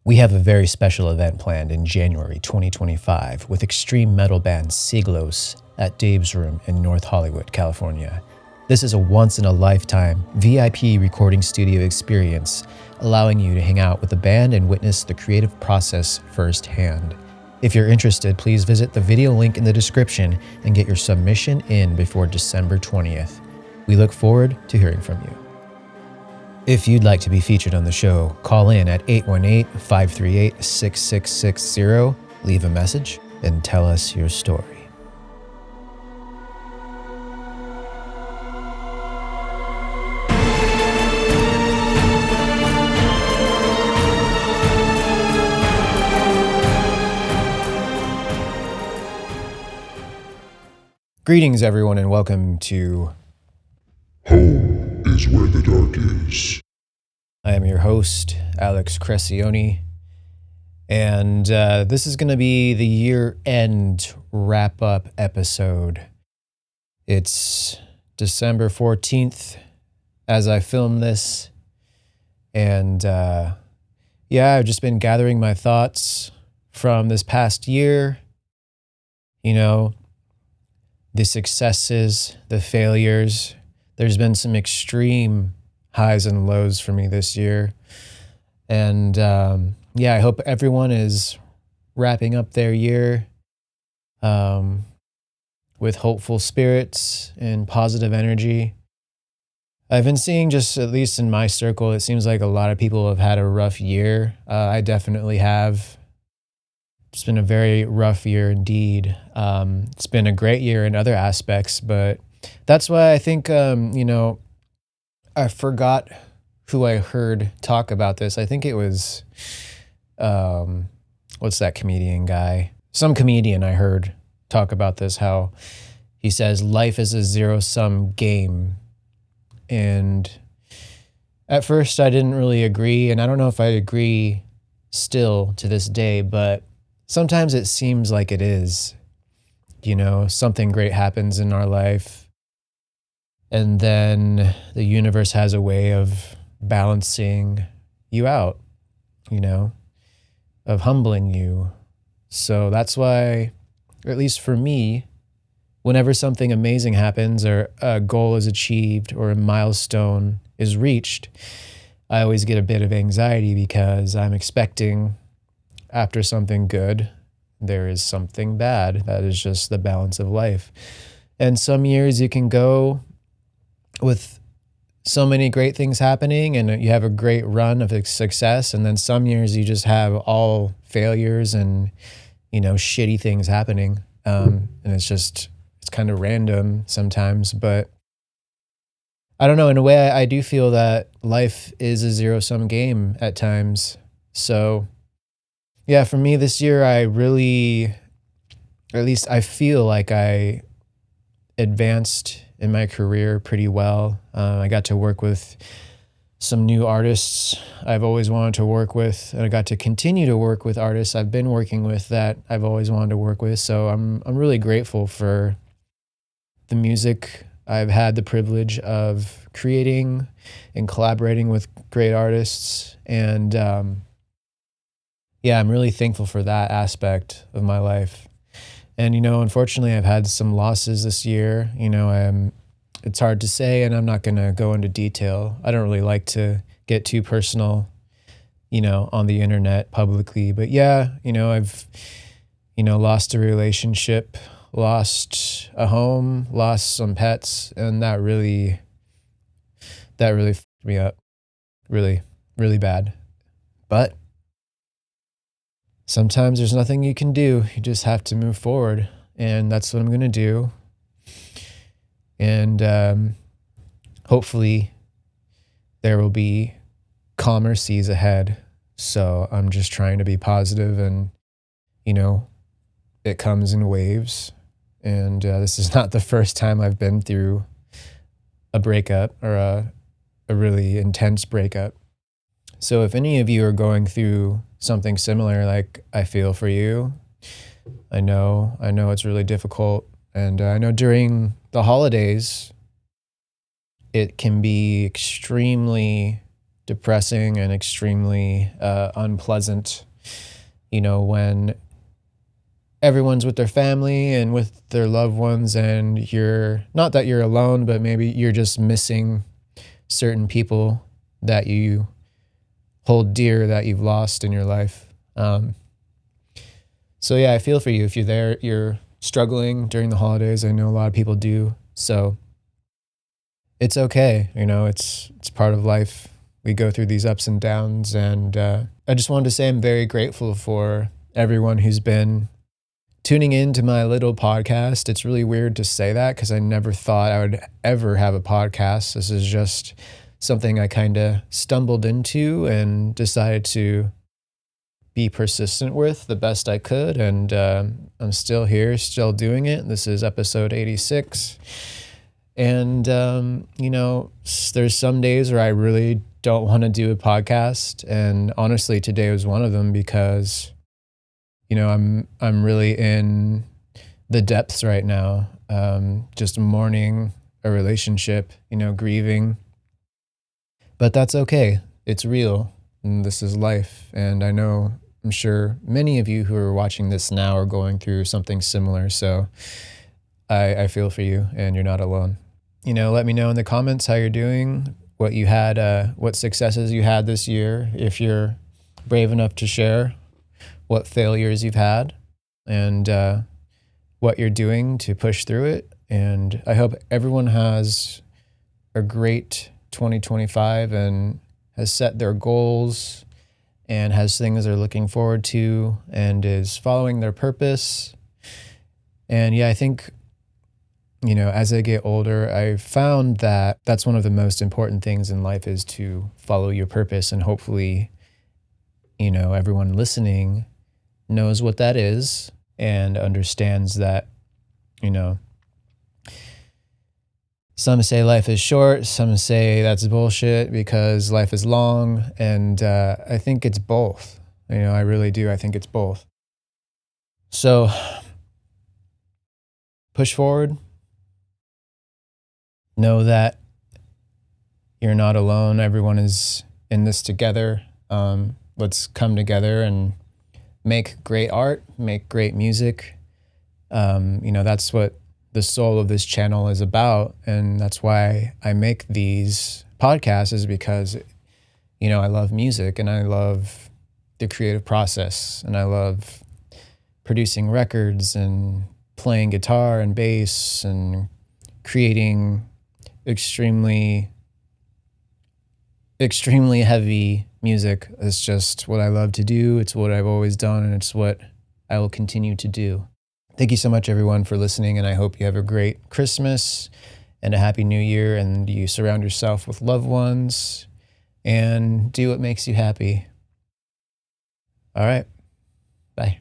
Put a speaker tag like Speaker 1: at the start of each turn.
Speaker 1: We have a very special event planned in January 2025 with extreme metal band Siglos at Dave's Room in North Hollywood, California. This is a once-in-a-lifetime VIP recording studio experience, allowing you to hang out with the band and witness the creative process firsthand. If you're interested, please visit the video link in the description and get your submission in before December 20th. We look forward to hearing from you. If you'd like to be featured on the show, call in at 818-538-6660, leave a message, and tell us your story. Greetings, everyone, and welcome to
Speaker 2: Home is where the dark is.
Speaker 1: I am your host, Alex Crescioni, and this is going to be the year-end wrap-up episode. It's December 14th as I film this, and I've just been gathering my thoughts from this past year, the successes, the failures. There's been some extreme highs and lows for me this year. And I hope everyone is wrapping up their year with hopeful spirits and positive energy. I've been seeing, just at least in my circle, it seems like a lot of people have had a rough year. I definitely have. It's been a very rough year indeed. It's been a great year in other aspects, but that's why I think, I forgot who I heard talk about this. I think it was, what's that comedian guy? Some comedian I heard talk about this, how he says life is a zero-sum game. And at first I didn't really agree, and I don't know if I agree still to this day, but sometimes it seems like it is. Something great happens in our life, and then the universe has a way of balancing you out, of humbling you. So that's why, or at least for me, whenever something amazing happens or a goal is achieved or a milestone is reached, I always get a bit of anxiety because I'm expecting, after something good, there is something bad. That is just the balance of life. And some years you can go with so many great things happening and you have a great run of success. And then some years you just have all failures and, shitty things happening. And it's kind of random sometimes. But I don't know, in a way, I do feel that life is a zero-sum game at times. So yeah, for me this year, I really, or at least I feel like I advanced in my career pretty well. I got to work with some new artists I've always wanted to work with, and I got to continue to work with artists I've been working with that I've always wanted to work with. So I'm really grateful for the music I've had the privilege of creating and collaborating with great artists, and I'm really thankful for that aspect of my life. And, unfortunately, I've had some losses this year. It's hard to say, and I'm not going to go into detail. I don't really like to get too personal, on the internet publicly. But I've, lost a relationship, lost a home, lost some pets, and that really fucked me up. Really, really bad. But sometimes there's nothing you can do. You just have to move forward. And that's what I'm going to do. And hopefully there will be calmer seas ahead. So I'm just trying to be positive, and, it comes in waves. And this is not the first time I've been through a breakup or a really intense breakup. So if any of you are going through something similar, like I feel for you, I know it's really difficult. And I know during the holidays, it can be extremely depressing and extremely unpleasant, when everyone's with their family and with their loved ones, and you're not that you're alone, but maybe you're just missing certain people that you hold dear that you've lost in your life. So yeah, I feel for you if you're struggling during the holidays. I know a lot of people do. So it's okay. It's part of life. We go through these ups and downs. And I just wanted to say I'm very grateful for everyone who's been tuning in to my little podcast. It's really weird to say that because I never thought I would ever have a podcast. This is just something I kind of stumbled into and decided to be persistent with the best I could. And I'm still here, still doing it. This is episode 86. And, there's some days where I really don't want to do a podcast. And honestly, today was one of them because, I'm really in the depths right now, just mourning a relationship, grieving. But that's okay. It's real. And this is life. And I'm sure many of you who are watching this now are going through something similar. So I feel for you and you're not alone. Let me know in the comments how you're doing, what you had, what successes you had this year, if you're brave enough to share, what failures you've had, and what you're doing to push through it. And I hope everyone has a great 2025 and has set their goals and has things they're looking forward to and is following their purpose. And yeah, I think, as I get older, I've found that that's one of the most important things in life is to follow your purpose. And hopefully, everyone listening knows what that is and understands that, some say life is short, some say that's bullshit because life is long. And I think it's both. I really do. I think it's both. So push forward. Know that you're not alone. Everyone is in this together. Let's come together and make great art, make great music. That's what the soul of this channel is about. And that's why I make these podcasts, is because, I love music and I love the creative process and I love producing records and playing guitar and bass and creating extremely heavy music. It's just what I love to do. It's what I've always done, and it's what I will continue to do. Thank you so much, everyone, for listening, and I hope you have a great Christmas and a happy new year, and you surround yourself with loved ones and do what makes you happy. All right. Bye.